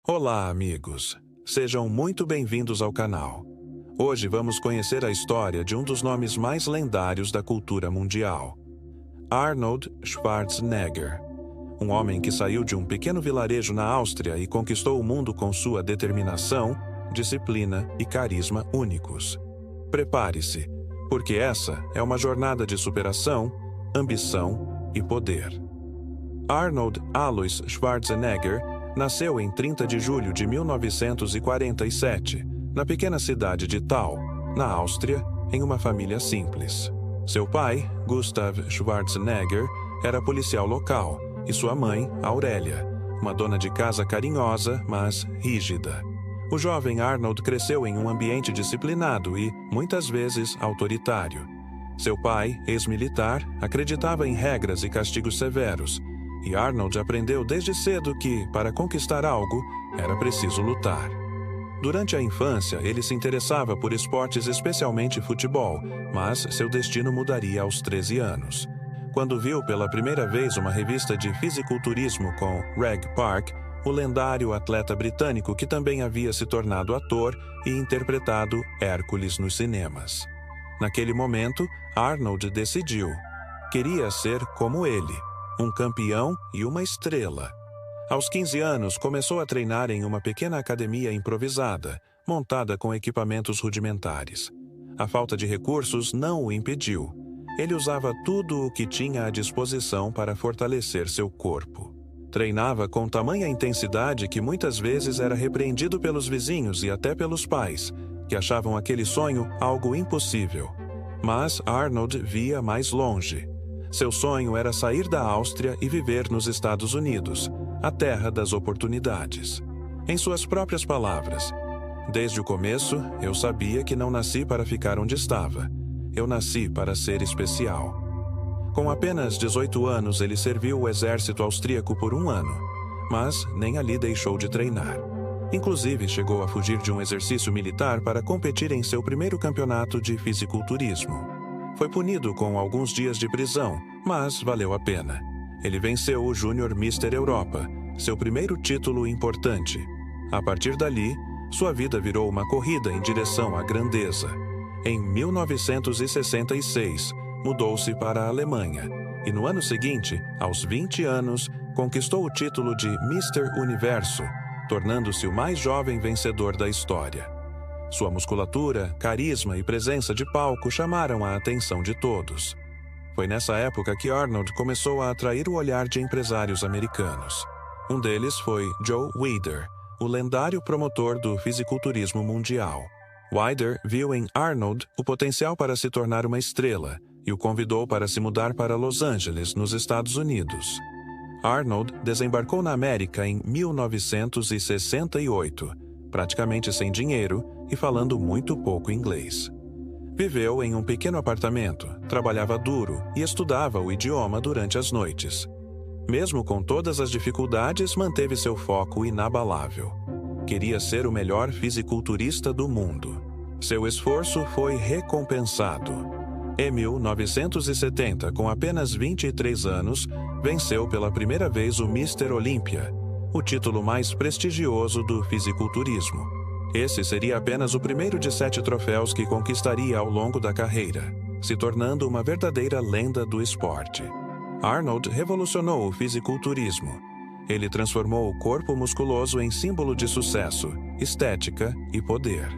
Olá, amigos! Sejam muito bem-vindos ao canal. Hoje vamos conhecer a história de um dos nomes mais lendários da cultura mundial. Arnold Schwarzenegger. Um homem que saiu de um pequeno vilarejo na Áustria e conquistou o mundo com sua determinação, disciplina e carisma únicos. Prepare-se, porque essa é uma jornada de superação, ambição e poder. Arnold Alois Schwarzenegger nasceu em 30 de julho de 1947, na pequena cidade de Thal, na Áustria, em uma família simples. Seu pai, Gustav Schwarzenegger, era policial local, e sua mãe, Aurélia, uma dona de casa carinhosa, mas rígida. O jovem Arnold cresceu em um ambiente disciplinado e, muitas vezes, autoritário. Seu pai, ex-militar, acreditava em regras e castigos severos, e Arnold aprendeu desde cedo que, para conquistar algo, era preciso lutar. Durante a infância, ele se interessava por esportes, especialmente futebol, mas seu destino mudaria aos 13 anos. Quando viu pela primeira vez uma revista de fisiculturismo com Reg Park, o lendário atleta britânico que também havia se tornado ator e interpretado Hércules nos cinemas. Naquele momento, Arnold decidiu. Queria ser como ele, um campeão e uma estrela. Aos 15 anos, começou a treinar em uma pequena academia improvisada, montada com equipamentos rudimentares. A falta de recursos não o impediu. Ele usava tudo o que tinha à disposição para fortalecer seu corpo. Treinava com tamanha intensidade que muitas vezes era repreendido pelos vizinhos e até pelos pais, que achavam aquele sonho algo impossível. Mas Arnold via mais longe. Seu sonho era sair da Áustria e viver nos Estados Unidos, a terra das oportunidades. Em suas próprias palavras, desde o começo, eu sabia que não nasci para ficar onde estava. Eu nasci para ser especial. Com apenas 18 anos, ele serviu o exército austríaco por 1 ano, mas nem ali deixou de treinar. Inclusive, chegou a fugir de um exercício militar para competir em seu primeiro campeonato de fisiculturismo. Foi punido com alguns dias de prisão, mas valeu a pena. Ele venceu o Júnior Mister Europa, seu primeiro título importante. A partir dali, sua vida virou uma corrida em direção à grandeza. Em 1966, mudou-se para a Alemanha e no ano seguinte, aos 20 anos, conquistou o título de Mister Universo, tornando-se o mais jovem vencedor da história. Sua musculatura, carisma e presença de palco chamaram a atenção de todos. Foi nessa época que Arnold começou a atrair o olhar de empresários americanos. Um deles foi Joe Weider, o lendário promotor do fisiculturismo mundial. Weider viu em Arnold o potencial para se tornar uma estrela e o convidou para se mudar para Los Angeles, nos Estados Unidos. Arnold desembarcou na América em 1968, praticamente sem dinheiro e falando muito pouco inglês. Viveu em um pequeno apartamento, trabalhava duro e estudava o idioma durante as noites. Mesmo com todas as dificuldades, manteve seu foco inabalável. Queria ser o melhor fisiculturista do mundo. Seu esforço foi recompensado. Em 1970, com apenas 23 anos, venceu pela primeira vez o Mister Olímpia, o título mais prestigioso do fisiculturismo. Esse seria apenas o primeiro de 7 troféus que conquistaria ao longo da carreira, se tornando uma verdadeira lenda do esporte. Arnold revolucionou o fisiculturismo. Ele transformou o corpo musculoso em símbolo de sucesso, estética e poder.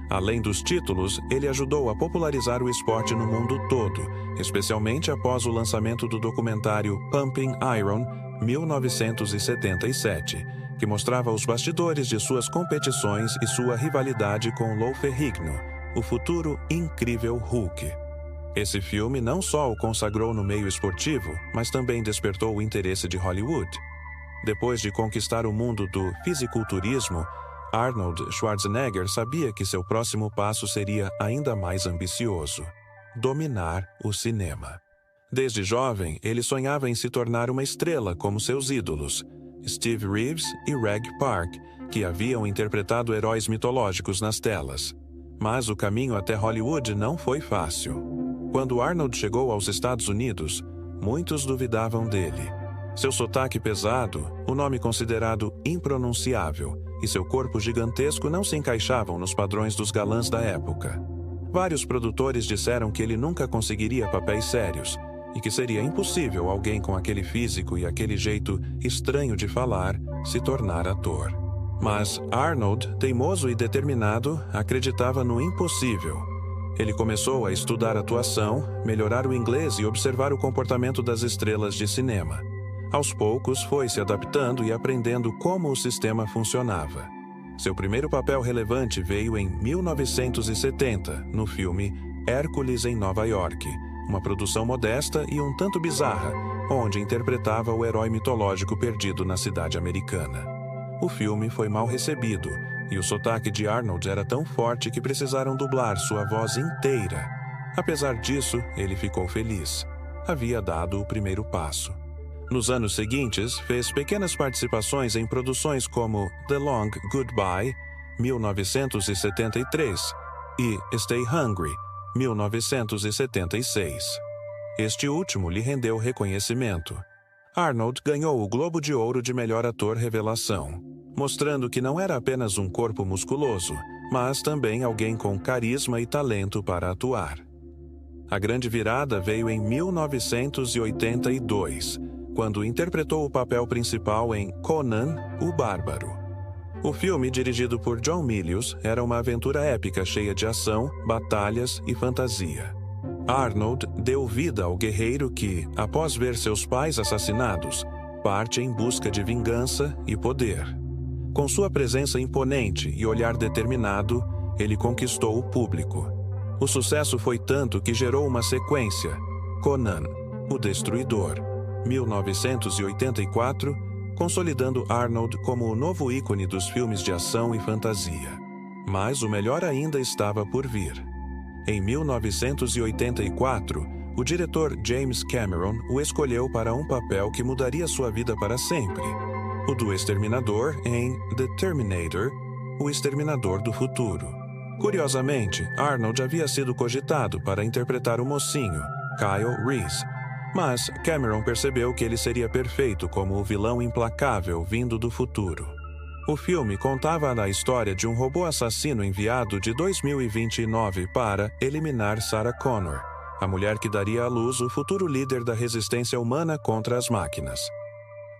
Além dos títulos, ele ajudou a popularizar o esporte no mundo todo, especialmente após o lançamento do documentário Pumping Iron, 1977, que mostrava os bastidores de suas competições e sua rivalidade com Lou Ferrigno, o futuro incrível Hulk. Esse filme não só o consagrou no meio esportivo, mas também despertou o interesse de Hollywood. Depois de conquistar o mundo do fisiculturismo, Arnold Schwarzenegger sabia que seu próximo passo seria ainda mais ambicioso: dominar o cinema. Desde jovem, ele sonhava em se tornar uma estrela como seus ídolos, Steve Reeves e Reg Park, que haviam interpretado heróis mitológicos nas telas. Mas o caminho até Hollywood não foi fácil. Quando Arnold chegou aos Estados Unidos, muitos duvidavam dele. Seu sotaque pesado, o nome considerado impronunciável e seu corpo gigantesco não se encaixavam nos padrões dos galãs da época. Vários produtores disseram que ele nunca conseguiria papéis sérios e que seria impossível alguém com aquele físico e aquele jeito estranho de falar se tornar ator. Mas Arnold, teimoso e determinado, acreditava no impossível. Ele começou a estudar atuação, melhorar o inglês e observar o comportamento das estrelas de cinema. Aos poucos, foi se adaptando e aprendendo como o sistema funcionava. Seu primeiro papel relevante veio em 1970, no filme Hércules em Nova York, uma produção modesta e um tanto bizarra, onde interpretava o herói mitológico perdido na cidade americana. O filme foi mal recebido, e o sotaque de Arnold era tão forte que precisaram dublar sua voz inteira. Apesar disso, ele ficou feliz. Havia dado o primeiro passo. Nos anos seguintes, fez pequenas participações em produções como The Long Goodbye, 1973, e Stay Hungry, 1976. Este último lhe rendeu reconhecimento. Arnold ganhou o Globo de Ouro de Melhor Ator Revelação, mostrando que não era apenas um corpo musculoso, mas também alguém com carisma e talento para atuar. A grande virada veio em 1982, quando interpretou o papel principal em Conan, o Bárbaro. O filme, dirigido por John Milius, era uma aventura épica cheia de ação, batalhas e fantasia. Arnold deu vida ao guerreiro que, após ver seus pais assassinados, parte em busca de vingança e poder. Com sua presença imponente e olhar determinado, ele conquistou o público. O sucesso foi tanto que gerou uma sequência, Conan, o Destruidor, 1984, consolidando Arnold como o novo ícone dos filmes de ação e fantasia. Mas o melhor ainda estava por vir. Em 1984, o diretor James Cameron o escolheu para um papel que mudaria sua vida para sempre, o do Exterminador em The Terminator, o Exterminador do Futuro. Curiosamente, Arnold havia sido cogitado para interpretar o mocinho, Kyle Reese, mas Cameron percebeu que ele seria perfeito como o vilão implacável vindo do futuro. O filme contava a história de um robô assassino enviado de 2029 para eliminar Sarah Connor, a mulher que daria à luz o futuro líder da resistência humana contra as máquinas.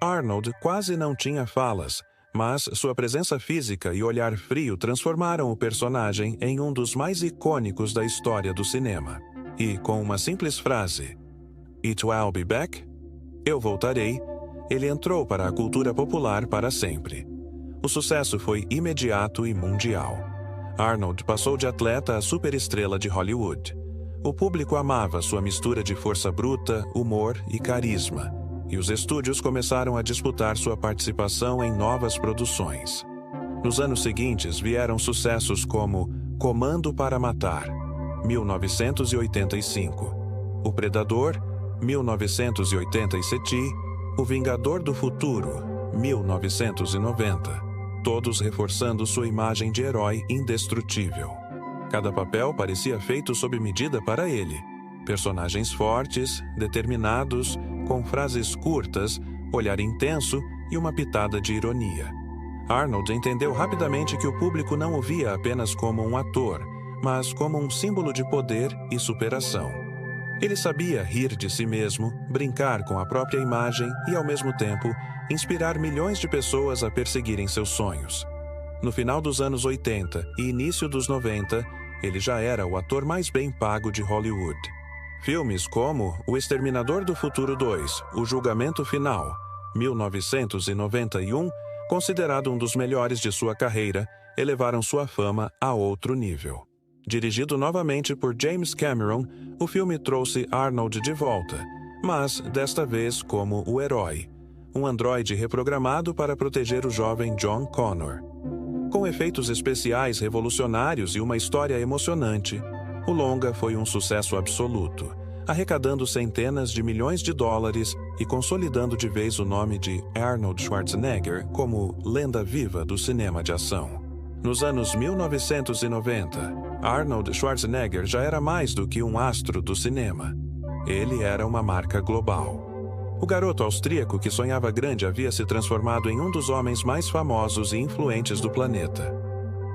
Arnold quase não tinha falas, mas sua presença física e olhar frio transformaram o personagem em um dos mais icônicos da história do cinema. E, com uma simples frase, "It will be back?", eu voltarei, ele entrou para a cultura popular para sempre. O sucesso foi imediato e mundial. Arnold passou de atleta a superestrela de Hollywood. O público amava sua mistura de força bruta, humor e carisma, e os estúdios começaram a disputar sua participação em novas produções. Nos anos seguintes vieram sucessos como Comando para Matar, 1985, O Predador, 1987, O Vingador do Futuro, 1990, todos reforçando sua imagem de herói indestrutível. Cada papel parecia feito sob medida para ele. Personagens fortes, determinados, com frases curtas, olhar intenso e uma pitada de ironia. Arnold entendeu rapidamente que o público não o via apenas como um ator, mas como um símbolo de poder e superação. Ele sabia rir de si mesmo, brincar com a própria imagem e, ao mesmo tempo, inspirar milhões de pessoas a perseguirem seus sonhos. No final dos anos 80 e início dos 90, ele já era o ator mais bem pago de Hollywood. Filmes como O Exterminador do Futuro 2, O Julgamento Final, 1991, considerado um dos melhores de sua carreira, elevaram sua fama a outro nível. Dirigido novamente por James Cameron, o filme trouxe Arnold de volta, mas desta vez como o herói, um androide reprogramado para proteger o jovem John Connor. Com efeitos especiais revolucionários e uma história emocionante, o longa foi um sucesso absoluto, arrecadando centenas de milhões de dólares e consolidando de vez o nome de Arnold Schwarzenegger como lenda viva do cinema de ação. Nos anos 1990, Arnold Schwarzenegger já era mais do que um astro do cinema. Ele era uma marca global. O garoto austríaco que sonhava grande havia se transformado em um dos homens mais famosos e influentes do planeta.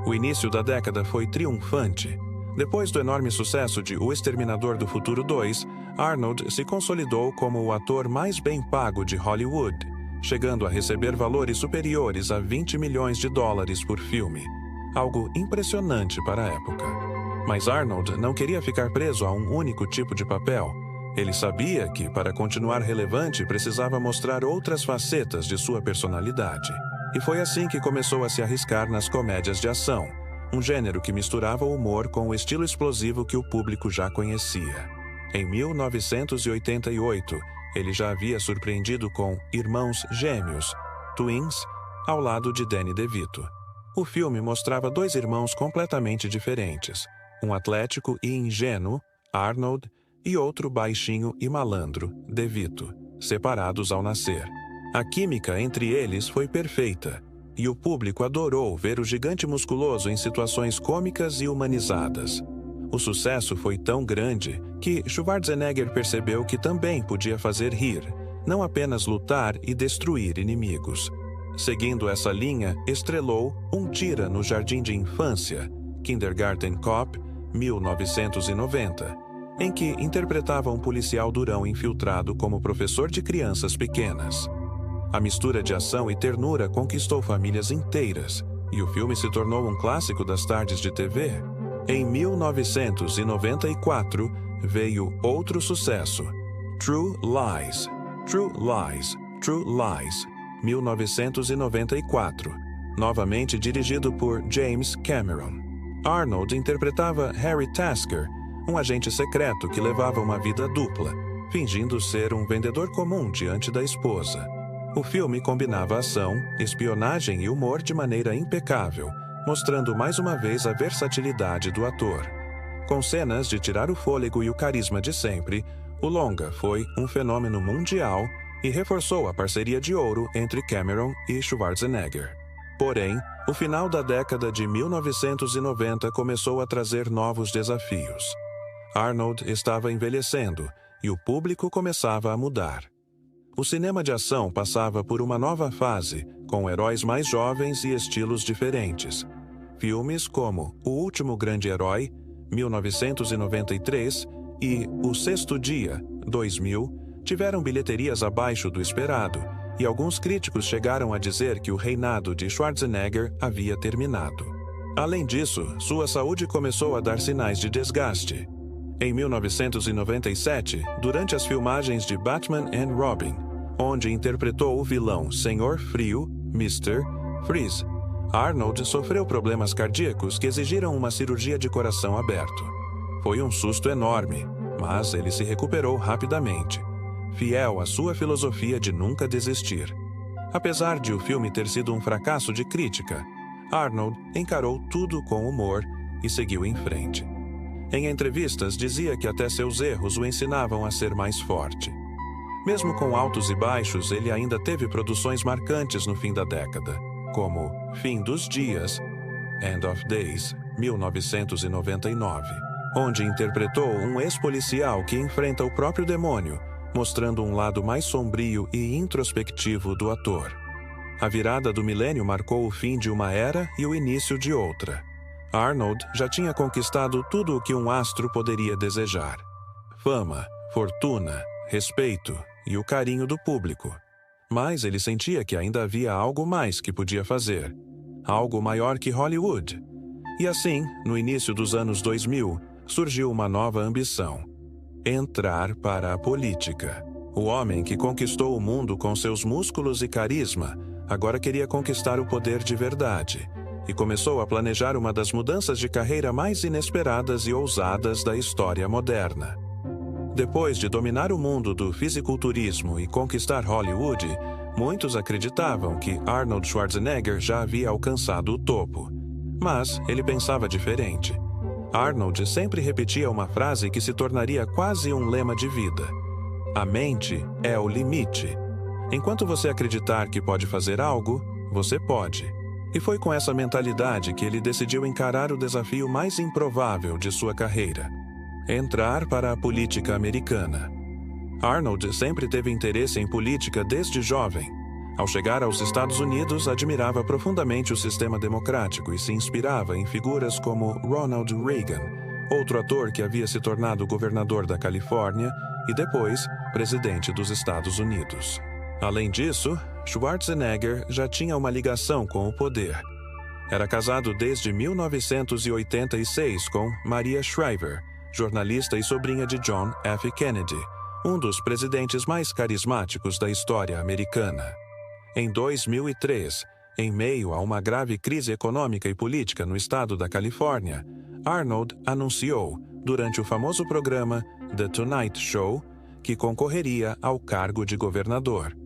O início da década foi triunfante. Depois do enorme sucesso de O Exterminador do Futuro 2, Arnold se consolidou como o ator mais bem pago de Hollywood, chegando a receber valores superiores a $20 milhões por filme, algo impressionante para a época. Mas Arnold não queria ficar preso a um único tipo de papel. Ele sabia que, para continuar relevante, precisava mostrar outras facetas de sua personalidade. E foi assim que começou a se arriscar nas comédias de ação, um gênero que misturava o humor com o estilo explosivo que o público já conhecia. Em 1988, ele já havia surpreendido com Irmãos Gêmeos, Twins, ao lado de Danny DeVito. O filme mostrava dois irmãos completamente diferentes, um atlético e ingênuo, Arnold, e outro baixinho e malandro, DeVito, separados ao nascer. A química entre eles foi perfeita, e o público adorou ver o gigante musculoso em situações cômicas e humanizadas. O sucesso foi tão grande que Schwarzenegger percebeu que também podia fazer rir, não apenas lutar e destruir inimigos. Seguindo essa linha, estrelou Um Tira no Jardim de Infância, Kindergarten Cop, 1990, em que interpretava um policial durão infiltrado como professor de crianças pequenas. A mistura de ação e ternura conquistou famílias inteiras, e o filme se tornou um clássico das tardes de TV. Em 1994, veio outro sucesso, True Lies, True Lies, True Lies, 1994, novamente dirigido por James Cameron. Arnold interpretava Harry Tasker, um agente secreto que levava uma vida dupla, fingindo ser um vendedor comum diante da esposa. O filme combinava ação, espionagem e humor de maneira impecável, mostrando mais uma vez a versatilidade do ator. Com cenas de tirar o fôlego e o carisma de sempre, o longa foi um fenômeno mundial e reforçou a parceria de ouro entre Cameron e Schwarzenegger. Porém, o final da década de 1990 começou a trazer novos desafios. Arnold estava envelhecendo e o público começava a mudar. O cinema de ação passava por uma nova fase, com heróis mais jovens e estilos diferentes. Filmes como O Último Grande Herói, 1993, e O Sexto Dia, 2000, tiveram bilheterias abaixo do esperado, e alguns críticos chegaram a dizer que o reinado de Schwarzenegger havia terminado. Além disso, sua saúde começou a dar sinais de desgaste. Em 1997, durante as filmagens de Batman and Robin, onde interpretou o vilão Senhor Frio, Mr. Freeze, Arnold sofreu problemas cardíacos que exigiram uma cirurgia de coração aberto. Foi um susto enorme, mas ele se recuperou rapidamente, fiel à sua filosofia de nunca desistir. Apesar de o filme ter sido um fracasso de crítica, Arnold encarou tudo com humor e seguiu em frente. Em entrevistas, dizia que até seus erros o ensinavam a ser mais forte. Mesmo com altos e baixos, ele ainda teve produções marcantes no fim da década, como Fim dos Dias, End of Days, 1999, onde interpretou um ex-policial que enfrenta o próprio demônio, mostrando um lado mais sombrio e introspectivo do ator. A virada do milênio marcou o fim de uma era e o início de outra. Arnold já tinha conquistado tudo o que um astro poderia desejar: fama, fortuna, respeito e o carinho do público. Mas ele sentia que ainda havia algo mais que podia fazer, algo maior que Hollywood. E assim, no início dos anos 2000, surgiu uma nova ambição: entrar para a política. O homem que conquistou o mundo com seus músculos e carisma agora queria conquistar o poder de verdade, e começou a planejar uma das mudanças de carreira mais inesperadas e ousadas da história moderna. Depois de dominar o mundo do fisiculturismo e conquistar Hollywood, muitos acreditavam que Arnold Schwarzenegger já havia alcançado o topo. Mas ele pensava diferente. Arnold sempre repetia uma frase que se tornaria quase um lema de vida: a mente é o limite. Enquanto você acreditar que pode fazer algo, você pode. E foi com essa mentalidade que ele decidiu encarar o desafio mais improvável de sua carreira: entrar para a política americana. Arnold sempre teve interesse em política desde jovem. Ao chegar aos Estados Unidos, admirava profundamente o sistema democrático e se inspirava em figuras como Ronald Reagan, outro ator que havia se tornado governador da Califórnia e depois presidente dos Estados Unidos. Além disso, Schwarzenegger já tinha uma ligação com o poder. Era casado desde 1986 com Maria Shriver, jornalista e sobrinha de John F. Kennedy, um dos presidentes mais carismáticos da história americana. Em 2003, em meio a uma grave crise econômica e política no estado da Califórnia, Arnold anunciou, durante o famoso programa The Tonight Show, que concorreria ao cargo de governador.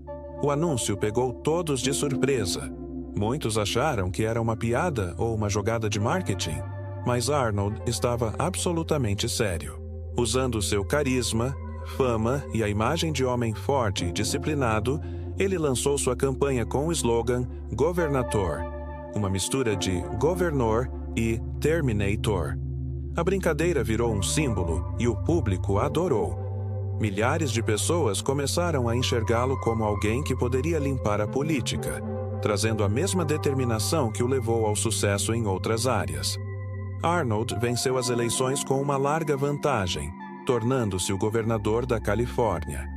O anúncio pegou todos de surpresa. Muitos acharam que era uma piada ou uma jogada de marketing, mas Arnold estava absolutamente sério. Usando seu carisma, fama e a imagem de homem forte e disciplinado, ele lançou sua campanha com o slogan Governator, uma mistura de governor e Terminator. A brincadeira virou um símbolo e o público adorou. Milhares de pessoas começaram a enxergá-lo como alguém que poderia limpar a política, trazendo a mesma determinação que o levou ao sucesso em outras áreas. Arnold venceu as eleições com uma larga vantagem, tornando-se o governador da Califórnia.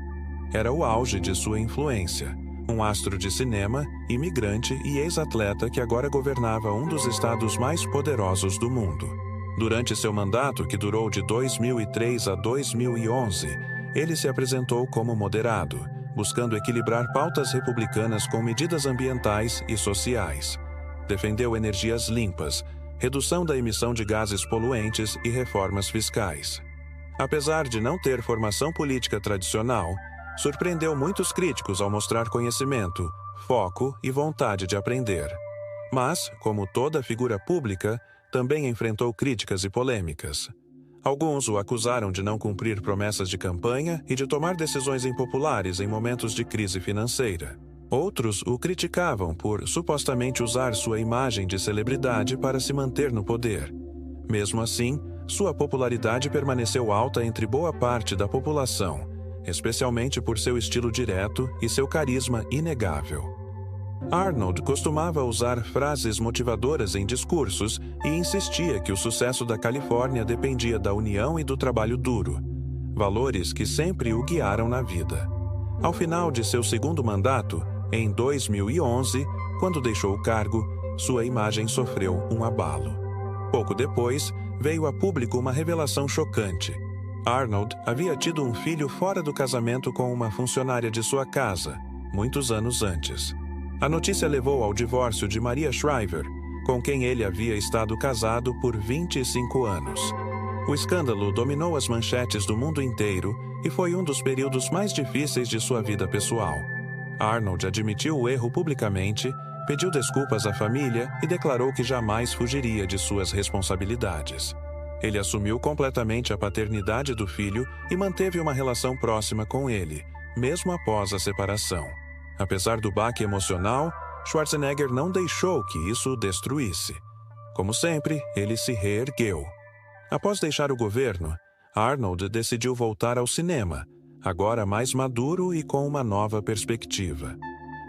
Era o auge de sua influência, um astro de cinema, imigrante e ex-atleta que agora governava um dos estados mais poderosos do mundo. Durante seu mandato, que durou de 2003 a 2011, ele se apresentou como moderado, buscando equilibrar pautas republicanas com medidas ambientais e sociais. Defendeu energias limpas, redução da emissão de gases poluentes e reformas fiscais. Apesar de não ter formação política tradicional, surpreendeu muitos críticos ao mostrar conhecimento, foco e vontade de aprender. Mas, como toda figura pública, também enfrentou críticas e polêmicas. Alguns o acusaram de não cumprir promessas de campanha e de tomar decisões impopulares em momentos de crise financeira. Outros o criticavam por supostamente usar sua imagem de celebridade para se manter no poder. Mesmo assim, sua popularidade permaneceu alta entre boa parte da população, especialmente por seu estilo direto e seu carisma inegável. Arnold costumava usar frases motivadoras em discursos e insistia que o sucesso da Califórnia dependia da união e do trabalho duro, valores que sempre o guiaram na vida. Ao final de seu segundo mandato, em 2011, quando deixou o cargo, sua imagem sofreu um abalo. Pouco depois, veio a público uma revelação chocante. Arnold havia tido um filho fora do casamento com uma funcionária de sua casa, muitos anos antes. A notícia levou ao divórcio de Maria Shriver, com quem ele havia estado casado por 25 anos. O escândalo dominou as manchetes do mundo inteiro e foi um dos períodos mais difíceis de sua vida pessoal. Arnold admitiu o erro publicamente, pediu desculpas à família e declarou que jamais fugiria de suas responsabilidades. Ele assumiu completamente a paternidade do filho e manteve uma relação próxima com ele, mesmo após a separação. Apesar do baque emocional, Schwarzenegger não deixou que isso o destruísse. Como sempre, ele se reergueu. Após deixar o governo, Arnold decidiu voltar ao cinema, agora mais maduro e com uma nova perspectiva.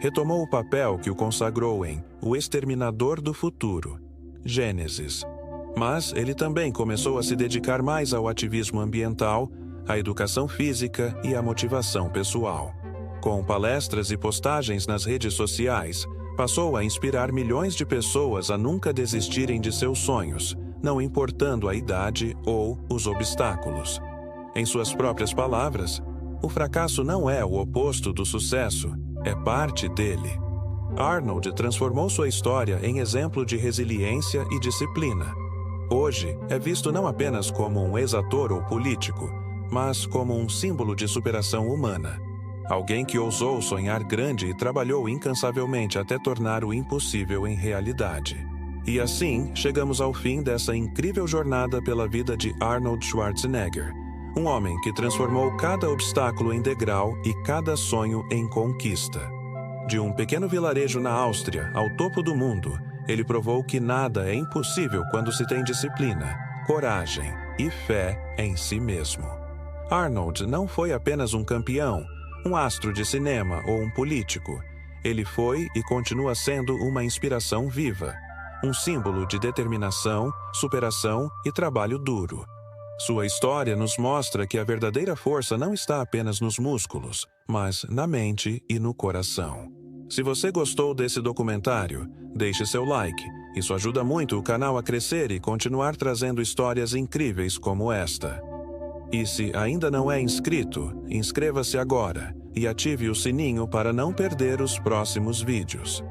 Retomou o papel que o consagrou em O Exterminador do Futuro, Gênesis. Mas ele também começou a se dedicar mais ao ativismo ambiental, à educação física e à motivação pessoal. Com palestras e postagens nas redes sociais, passou a inspirar milhões de pessoas a nunca desistirem de seus sonhos, não importando a idade ou os obstáculos. Em suas próprias palavras, o fracasso não é o oposto do sucesso, é parte dele. Arnold transformou sua história em exemplo de resiliência e disciplina. Hoje, é visto não apenas como um ex-ator ou político, mas como um símbolo de superação humana. Alguém que ousou sonhar grande e trabalhou incansavelmente até tornar o impossível em realidade. E assim, chegamos ao fim dessa incrível jornada pela vida de Arnold Schwarzenegger, um homem que transformou cada obstáculo em degrau e cada sonho em conquista. De um pequeno vilarejo na Áustria ao topo do mundo, ele provou que nada é impossível quando se tem disciplina, coragem e fé em si mesmo. Arnold não foi apenas um campeão, um astro de cinema ou um político. Ele foi e continua sendo uma inspiração viva, um símbolo de determinação, superação e trabalho duro. Sua história nos mostra que a verdadeira força não está apenas nos músculos, mas na mente e no coração. Se você gostou desse documentário, deixe seu like. Isso ajuda muito o canal a crescer e continuar trazendo histórias incríveis como esta. E se ainda não é inscrito, inscreva-se agora e ative o sininho para não perder os próximos vídeos.